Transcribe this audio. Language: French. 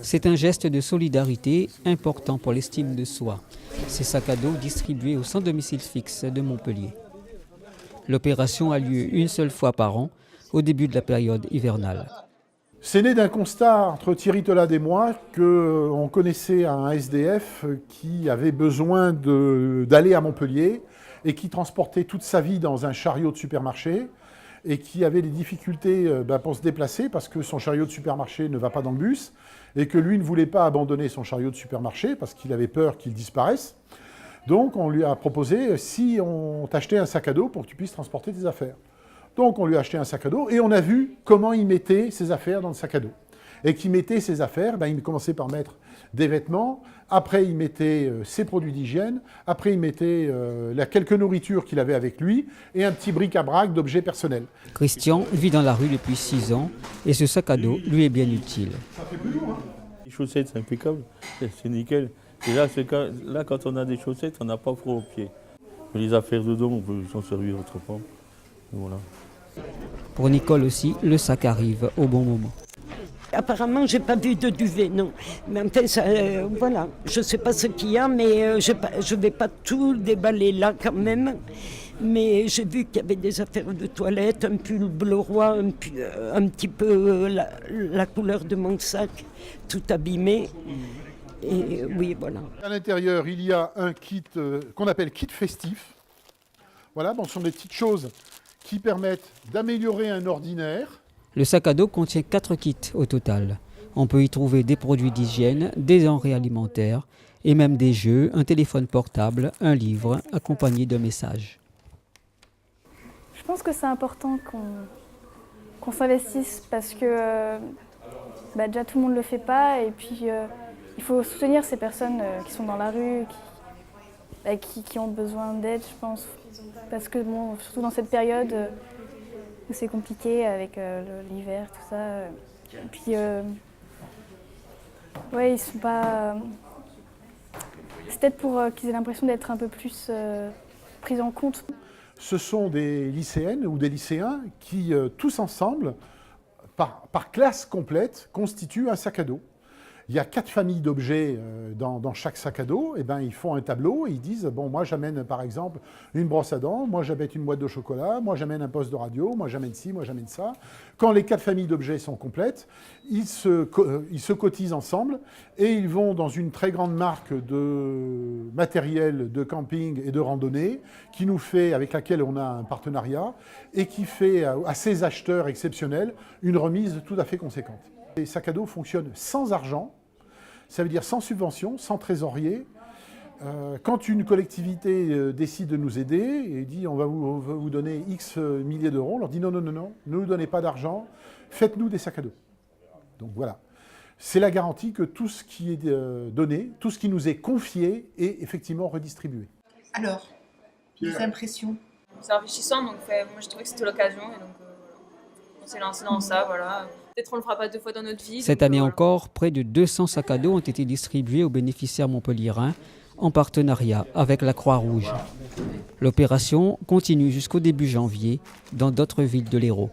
C'est un geste de solidarité important pour l'estime de soi. Ces sacs à dos distribués au sans domicile fixe de Montpellier. L'opération a lieu une seule fois par an, au début de la période hivernale. C'est né d'un constat entre Thierry Tolade et moi qu'on connaissait un SDF qui avait besoin d'aller à Montpellier et qui transportait toute sa vie dans un chariot de supermarché et qui avait des difficultés pour se déplacer parce que son chariot de supermarché ne va pas dans le bus et que lui ne voulait pas abandonner son chariot de supermarché parce qu'il avait peur qu'il disparaisse. Donc on lui a proposé si on t'achetait un sac à dos pour que tu puisses transporter tes affaires. Donc on lui a acheté un sac à dos et on a vu comment il mettait ses affaires dans le sac à dos. Et qu'il mettait ses affaires, il commençait par mettre des vêtements, après il mettait ses produits d'hygiène, après il mettait quelques nourritures qu'il avait avec lui et un petit bric-à-brac d'objets personnels. Christian vit dans la rue depuis 6 ans et ce sac à dos lui est bien utile. Ça fait plus lourd, hein ? Les chaussettes, c'est impeccable, c'est nickel. Et là, quand on a des chaussettes, on n'a pas froid aux pieds. Mais les affaires dedans, on peut s'en servir autrement. Voilà. Pour Nicole aussi, le sac arrive au bon moment. Apparemment, j'ai pas vu de duvet, non. Mais en fait, voilà, je sais pas ce qu'il y a, mais je vais pas tout déballer là quand même. Mais j'ai vu qu'il y avait des affaires de toilette, un pull bleu roi, un petit peu la couleur de mon sac, tout abîmé. Et oui, voilà. À l'intérieur, il y a un kit qu'on appelle kit festif. Voilà, ce sont des petites choses qui permettent d'améliorer un ordinaire. Le sac à dos contient 4 kits au total. On peut y trouver des produits d'hygiène, des denrées alimentaires et même des jeux, un téléphone portable, un livre accompagné de messages. Je pense que c'est important qu'on s'investisse parce que déjà tout le monde ne le fait pas et puis il faut soutenir ces personnes qui sont dans la rue, qui ont besoin d'aide, je pense. Parce que surtout dans cette période où c'est compliqué avec l'hiver, tout ça. Et puis, ils sont pas... c'est peut-être pour qu'ils aient l'impression d'être un peu plus pris en compte. Ce sont des lycéennes ou des lycéens qui, tous ensemble, par classe complète, constituent un sac à dos. Il y a 4 familles d'objets dans chaque sac à dos. Et ils font un tableau et ils disent moi j'amène par exemple une brosse à dents, moi j'amène une boîte de chocolat, moi j'amène un poste de radio, moi j'amène ci, moi j'amène ça. Quand les 4 familles d'objets sont complètes, ils se cotisent ensemble et ils vont dans une très grande marque de matériel de camping et de randonnée avec laquelle on a un partenariat et qui fait à ces acheteurs exceptionnels une remise tout à fait conséquente. Les sacs à dos fonctionnent sans argent, ça veut dire sans subvention, sans trésorier. Quand une collectivité décide de nous aider et dit on va vous donner X milliers d'euros, on leur dit non, ne nous donnez pas d'argent, faites-nous des sacs à dos. Donc voilà, c'est la garantie que tout ce qui est donné, tout ce qui nous est confié est effectivement redistribué. Alors, les impressions? C'est enrichissant, donc moi j'ai trouvé que c'était l'occasion et donc on s'est lancé dans ça, voilà. Peut-être on ne le fera pas 2 fois dans notre vie. Cette année encore, près de 200 sacs à dos ont été distribués aux bénéficiaires montpelliérains en partenariat avec la Croix-Rouge. L'opération continue jusqu'au début janvier dans d'autres villes de l'Hérault.